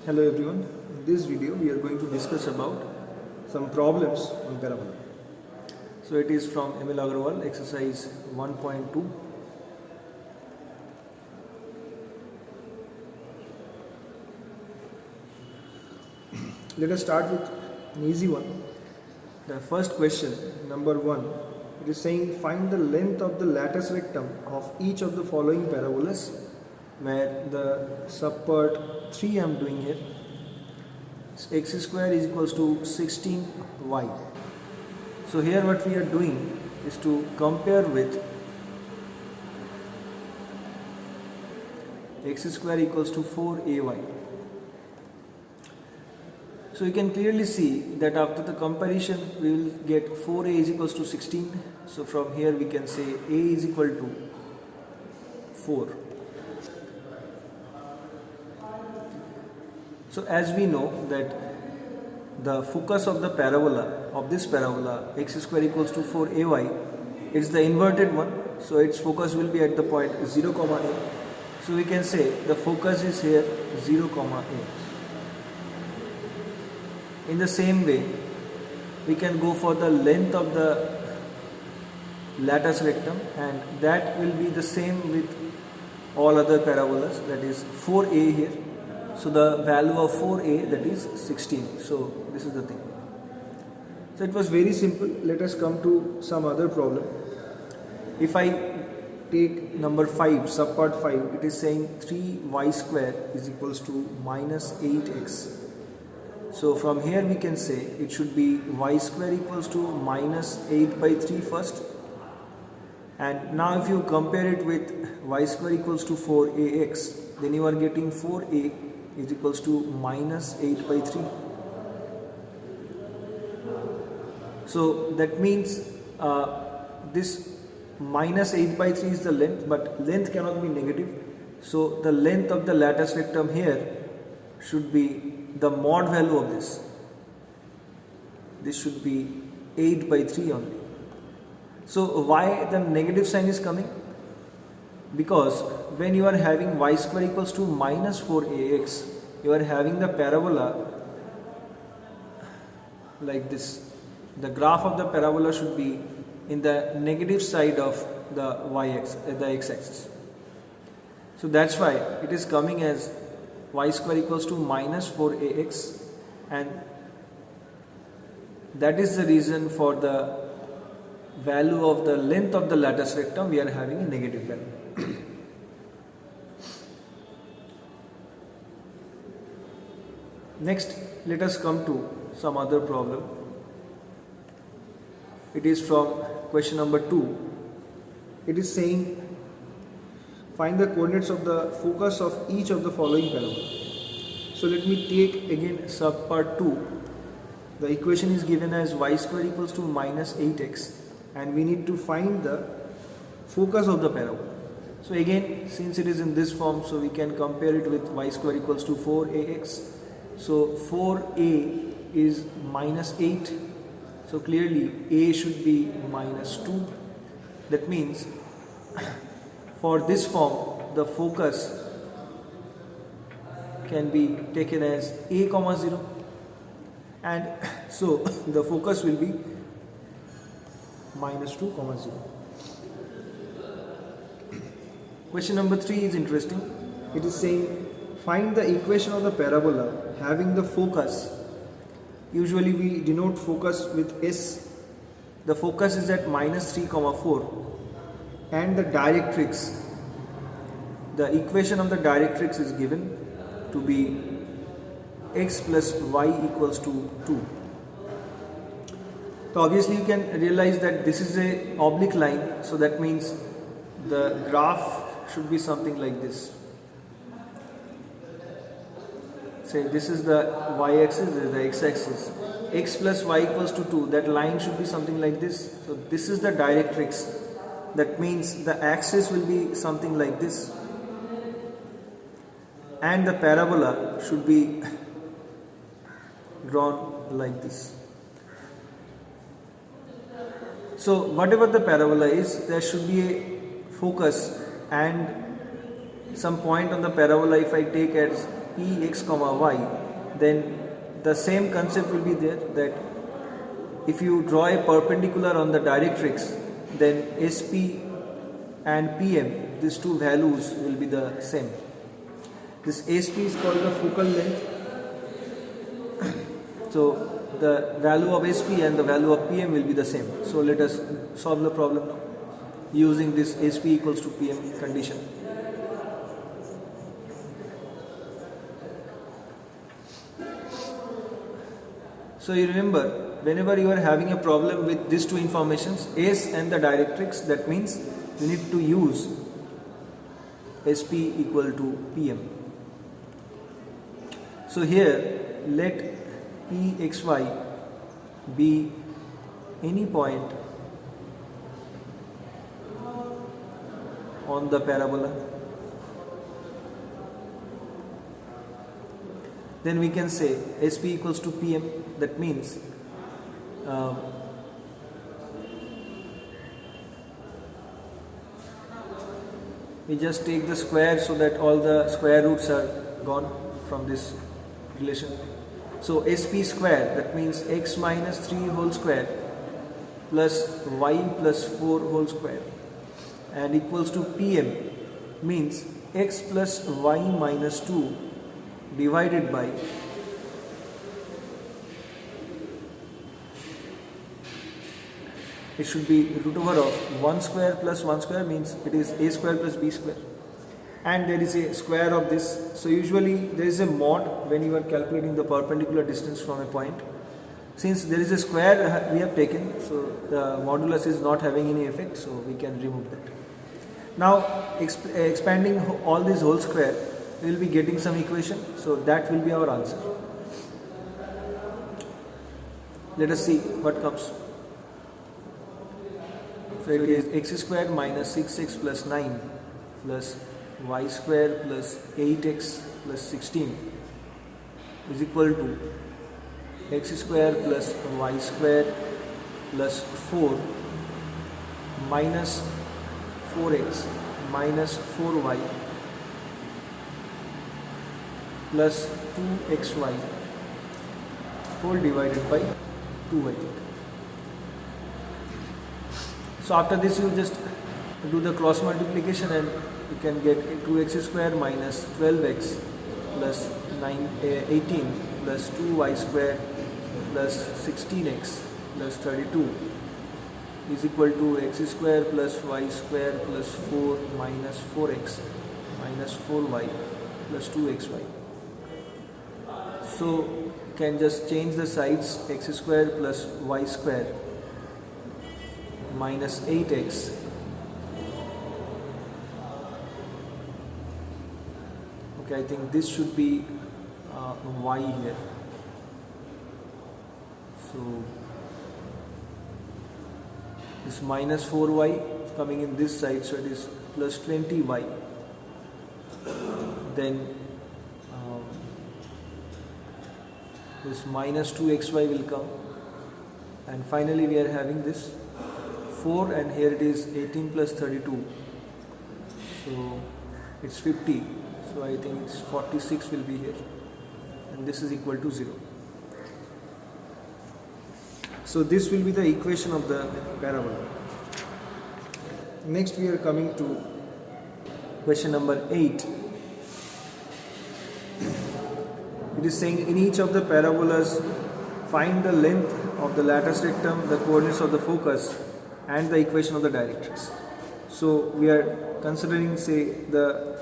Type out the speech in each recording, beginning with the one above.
Hello everyone. In this video we are going to discuss about some problems on parabola. So it is from Emil Agrawal, exercise 1.2. Let us start with an easy one. The first question, number 1, it is saying find the length of the latus rectum of each of the following parabolas, where the subpart 3 I am doing here. X square is equals to 16y. So here what we are doing is to compare with x square equals to 4ay. So you can clearly see that after the comparison we will get 4a is equals to 16. So from here we can say a is equal to 4. So as we know that the focus of the parabola, of this parabola x square equals to 4ay, it's the inverted one. So its focus will be at the point 0, a. So we can say the focus is here 0, a. In the same way, we can go for the length of the latus rectum, and that will be the same with all other parabolas, that is 4a here. So the value of 4a, that is 16. So this is the thing. So it was very simple. Let us come to some other problem. If I take number 5, subpart 5, it is saying 3y square is equals to minus 8x. So from here we can say it should be y square equals to minus 8 by 3 first. And now if you compare it with y square equals to 4ax, then you are getting 4a is equals to minus 8 by 3. So that means this minus 8 by 3 is the length, but length cannot be negative. So the length of the latus rectum here should be the mod value of this. This should be 8 by 3 only. So why the negative sign is coming? Because when you are having y square equals to minus 4ax, you are having the parabola like this. The graph of the parabola should be in the negative side of the x-axis. So that's why it is coming as y square equals to minus 4ax, and that is the reason for the value of the length of the latus rectum we are having a negative value. Next, let us come to some other problem. It is from question number 2. It is saying find the coordinates of the focus of each of the following parabola. So let me take again subpart 2. The equation is given as y square equals to minus 8x, and we need to find the focus of the parabola. So again, since it is in this form, so we can compare it with y square equals to 4ax. So 4a is minus 8. So clearly a should be minus 2. That means for this form, the focus can be taken as a comma 0, and so the focus will be minus 2 comma 0. Question number 3 is interesting. It is saying find the equation of the parabola having the focus. Usually we denote focus with s. The focus is at minus 3 comma 4. And the directrix, the equation of the directrix is given to be x plus y equals to 2. So obviously you can realize that this is a oblique line, so that means the graph should be something like this. Say this is the y-axis, this is the x-axis. X plus y equals to 2, that line should be something like this. So this is the directrix. That means the axis will be something like this, and the parabola should be drawn like this. So whatever the parabola is, there should be a focus and some point on the parabola. If I take as px comma y, then the same concept will be there, that if you draw a perpendicular on the directrix, then SP and PM, these two values will be the same. This SP is called the focal length. So the value of SP and the value of PM will be the same. So let us solve the problem now using this SP equals to PM condition. So you remember, whenever you are having a problem with these two informations, S and the directrix, that means you need to use SP equal to PM. So here let Pxy be any point on the parabola. Then we can say SP equals to PM. That means we just take the square so that all the square roots are gone from this relation. So SP square, that means x minus 3 whole square plus y plus 4 whole square, and equals to PM means x plus y minus 2 divided by it should be root over of 1 square plus 1 square, means it is a square plus b square, and there is a square of this. So usually there is a mod when you are calculating the perpendicular distance from a point. Since there is a square we have taken, so the modulus is not having any effect, so we can remove that. Now expanding all these whole square, we will be getting some equation, so that will be our answer. Let us see what comes. So it is x square minus 6x plus 9 plus y square plus 8x plus 16 is equal to x square plus y square plus 4 minus 4x minus 4y plus 2xy whole divided by 2, I think. So after this you just do the cross multiplication and you can get 2x square minus 12x plus 18 plus 2y square plus 16x plus 32 is equal to x square plus y square plus 4 minus 4x minus 4y plus 2xy. So you can just change the sides, x square plus y square minus 8x okay, I think this should be y here. So this minus 4y coming in this side, so it is plus 20y. Then this minus 2xy will come, and finally we are having this 4, and here it is 18 plus 32, so it's 50, so I think it's 46 will be here, and this is equal to 0. So this will be the equation of the parabola. Next we are coming to question number 8. It is saying in each of the parabolas find the length of the latus rectum, the coordinates of the focus, and the equation of the directrix. So we are considering, say, the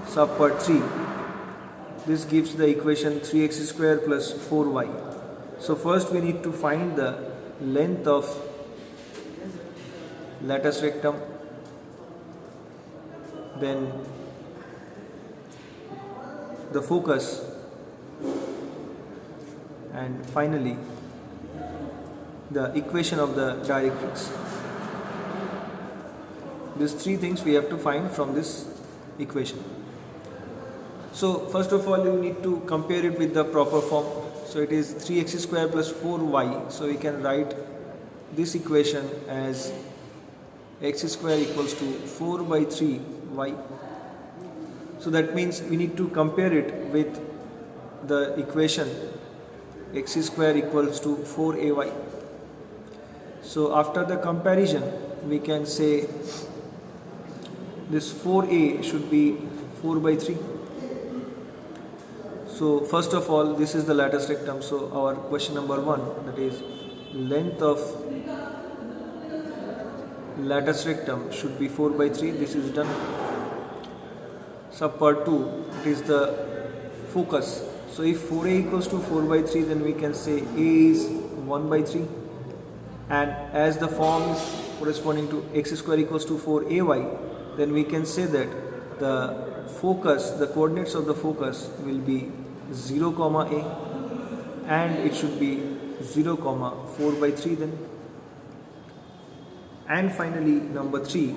subpart 3. This gives the equation 3x square plus 4y. So first we need to find the length of latus rectum, then the focus, and finally the equation of the directrix. These three things we have to find from this equation. So first of all you need to compare it with the proper form. So it is 3x square plus 4y. So we can write this equation as x square equals to 4 by 3y. So that means we need to compare it with the equation x square equals to 4ay. So after the comparison, we can say this 4a should be 4 by 3. So first of all, this is the lattice rectum. So our question number 1, that is length of lattice rectum should be 4 by 3. This is done. Sub part 2, it is the focus. So if 4a equals to 4 by 3, then we can say a is 1 by 3. And as the form is corresponding to x square equals to 4ay, then we can say that the focus, the coordinates of the focus will be 0 comma a, and it should be 0 comma 4 by 3 then. And finally number 3.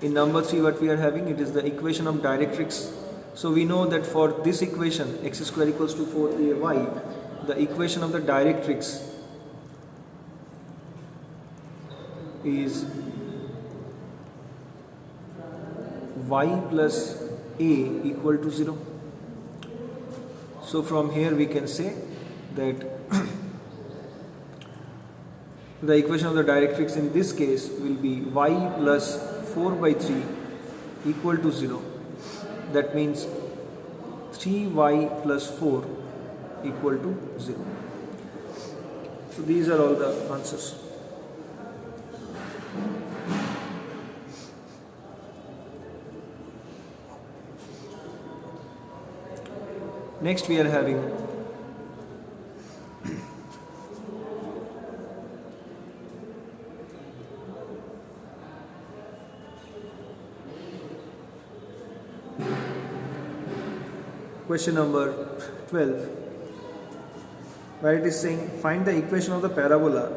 In number 3 what we are having, it is the equation of directrix. So we know that for this equation x square equals to 4ay, the equation of the directrix is y plus a equal to 0. So from here we can say that the equation of the directrix in this case will be y plus 4 by 3 equal to 0. That means 3y plus 4 equal to 0. So these are all the answers. Next we are having question number 12, where it is saying find the equation of the parabola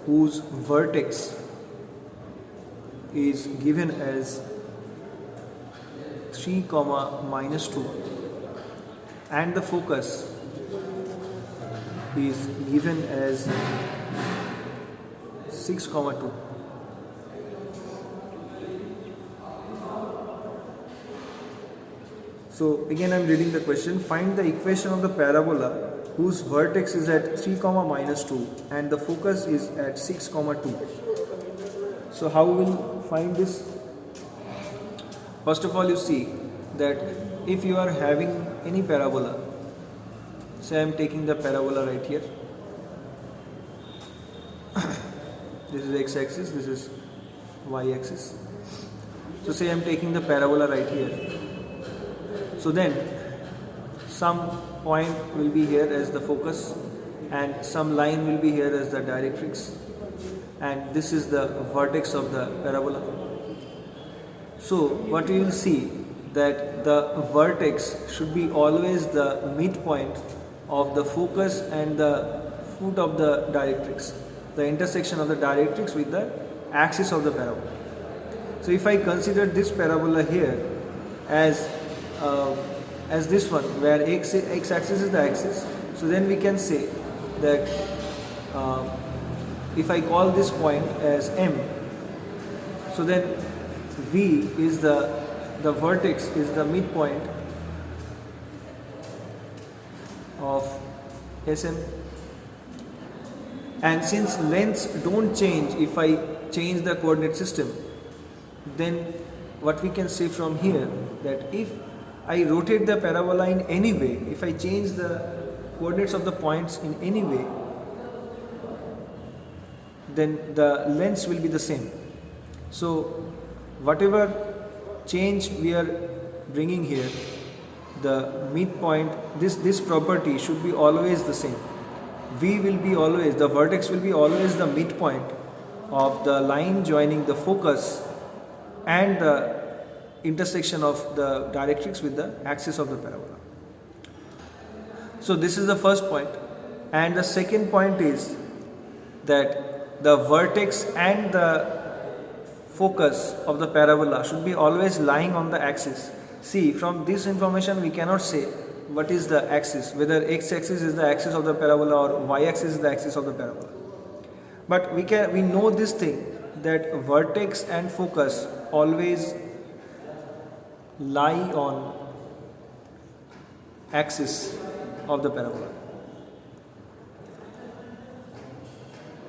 whose vertex is given as 3 comma minus 2 and the focus is given as 6 comma 2. So again I am reading the question. Find the equation of the parabola whose vertex is at 3 comma minus 2 and the focus is at 6 comma 2. So how we will find this? First of all, you see that if you are having any parabola, say I am taking the parabola right here. This is x-axis, this is y-axis. So say I am taking the parabola right here. So then some point will be here as the focus and some line will be here as the directrix, and this is the vertex of the parabola. So what you will see that the vertex should be always the midpoint of the focus and the foot of the directrix, the intersection of the directrix with the axis of the parabola. So if I consider this parabola here as this one where x-axis is the axis, so then we can say that if I call this point as M, so then V is the vertex is the midpoint of SM, and since lengths don't change if I change the coordinate system, then what we can say from here that if I rotate the parabola in any way, if I change the coordinates of the points in any way, then the lengths will be the same. So whatever change we are bringing here, the midpoint, this property should be always the same. V will be always, the vertex will be always the midpoint of the line joining the focus and the intersection of the directrix with the axis of the parabola. So this is the first point, and the second point is that the vertex and the focus of the parabola should be always lying on the axis. See, from this information we cannot say what is the axis, whether x-axis is the axis of the parabola or y-axis is the axis of the parabola. But we know this thing that vertex and focus always lie on axis of the parabola.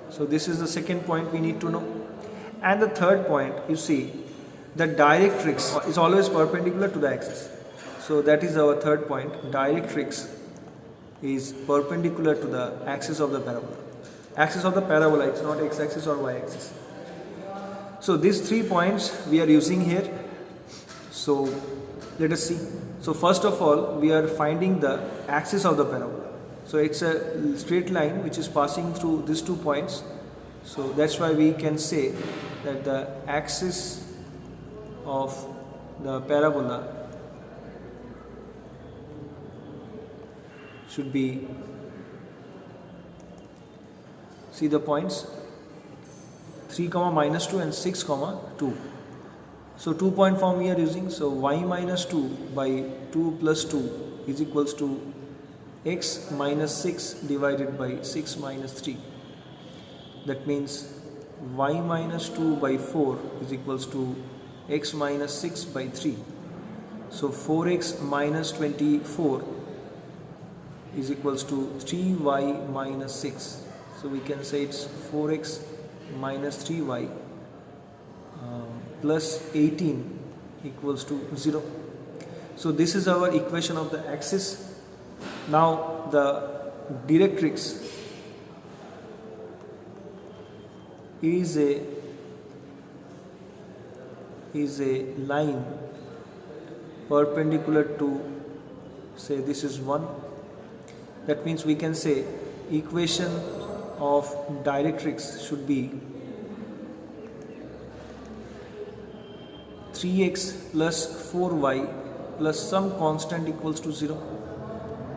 So this is the second point we need to know. And the third point, you see, the directrix is always perpendicular to the axis. So that is our third point. Directrix is perpendicular to the axis of the parabola. Axis of the parabola, it's not x-axis or y-axis. So these 3 points we are using here. So let us see. So first of all, we are finding the axis of the parabola. So it's a straight line which is passing through these 2 points. So that's why we can say that the axis of the parabola should be, see the points 3, -2 and 6, 2. So 2-point form we are using. So y minus 2 by 2 plus 2 is equals to x minus 6 divided by 6 minus 3. That means y minus 2 by 4 is equals to x minus 6 by 3. So 4x minus 24 is equals to 3y minus 6. So we can say it's 4x minus 3y plus 18 equals to 0. So this is our equation of the axis. Now the directrix is a line perpendicular to, say this is 1. That means we can say equation of directrix should be 3x plus 4y plus some constant equals to 0.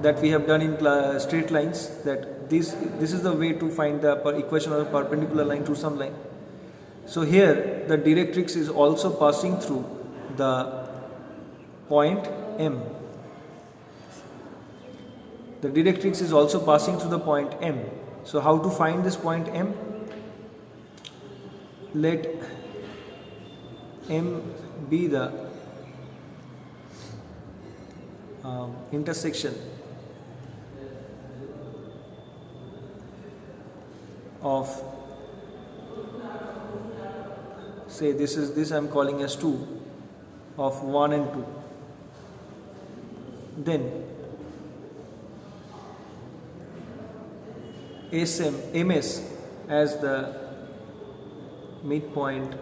That we have done in straight lines, that this is the way to find the equation of a perpendicular line to some line. So here the directrix is also passing through the point M. The directrix is also passing through the point M. So how to find this point M? Let M be the intersection of, say this I'm calling as 2, of 1 and 2. Then MS as the midpoint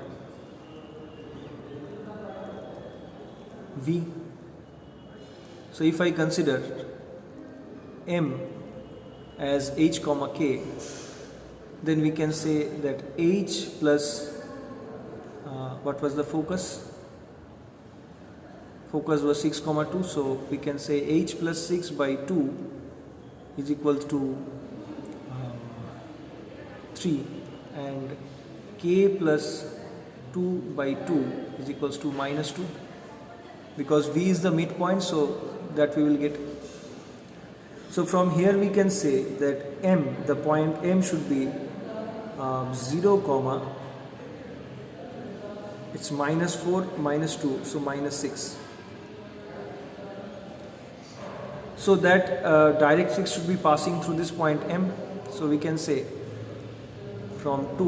V. So if I consider M as h comma k, then we can say that h plus what was the focus? Focus was 6 comma 2, so we can say h plus 6 by 2 is equal to 3, and k plus 2 by 2 is equals to minus 2, because V is the midpoint, so that we will get. So from here we can say that M, the point M should be 0 comma, it's minus 4 minus 2, so minus 6. So that directrix should be passing through this point M. So we can say from 2,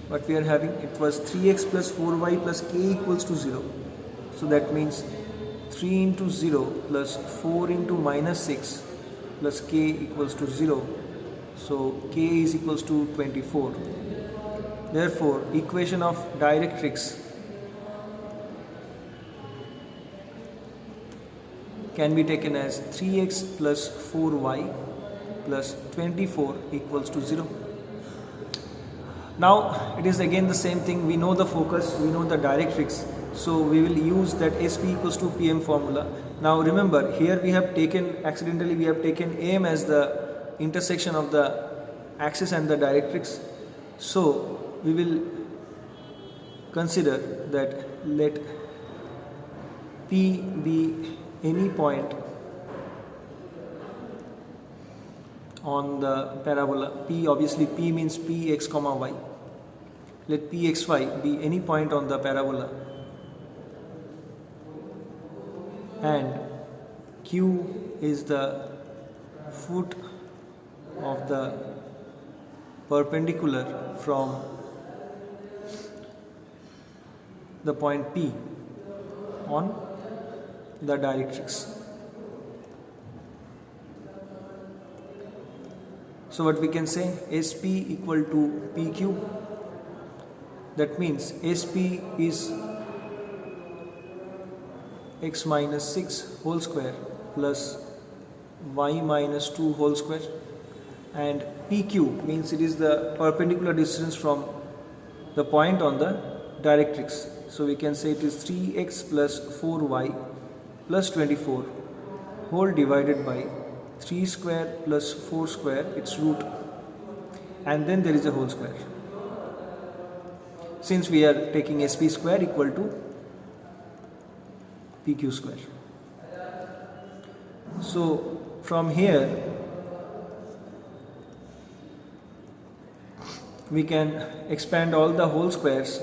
what we are having, it was 3x plus 4y plus k equals to 0. So that means 3 into 0 plus 4 into minus 6 plus k equals to 0. So k is equals to 24. Therefore, equation of directrix can be taken as 3x plus 4y plus 24 equals to 0. Now it is again the same thing. We know the focus, we know the directrix, so we will use that SP equals to PM formula. Now remember, here we have taken, accidentally we have taken AM as the intersection of the axis and the directrix. So we will consider that let P be any point on the parabola. P, obviously P means Px comma y. Let Pxy be any point on the parabola and Q is the foot of the perpendicular from the point P on the directrix. So what we can say, SP equal to PQ. That means SP is x minus 6 whole square plus y minus 2 whole square, and PQ means it is the perpendicular distance from the point on the directrix. So we can say it is 3x plus 4y plus 24 whole divided by 3 square plus 4 square, its root, and then there is a whole square. Since we are taking SP square equal to PQ square. So from here we can expand all the whole squares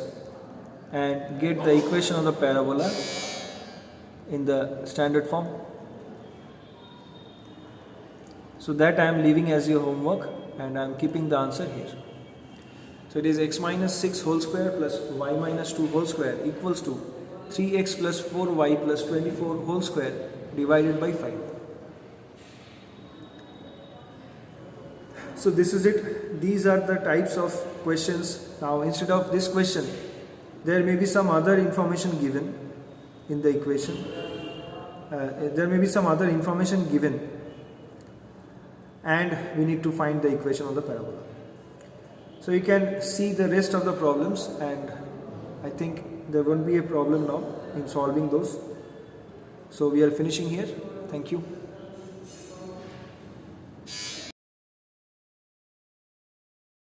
and get the equation of the parabola in the standard form. So that I am leaving as your homework, and I am keeping the answer here. So it is x minus 6 whole square plus y minus 2 whole square equals to 3x plus 4y plus 24 whole square divided by 5. So this is it. These are the types of questions. Now instead of this question, there may be some other information given in the equation. There may be some other information given, and we need to find the equation of the parabola. So you can see the rest of the problems, and I think there won't be a problem now in solving those. So we are finishing here. Thank you.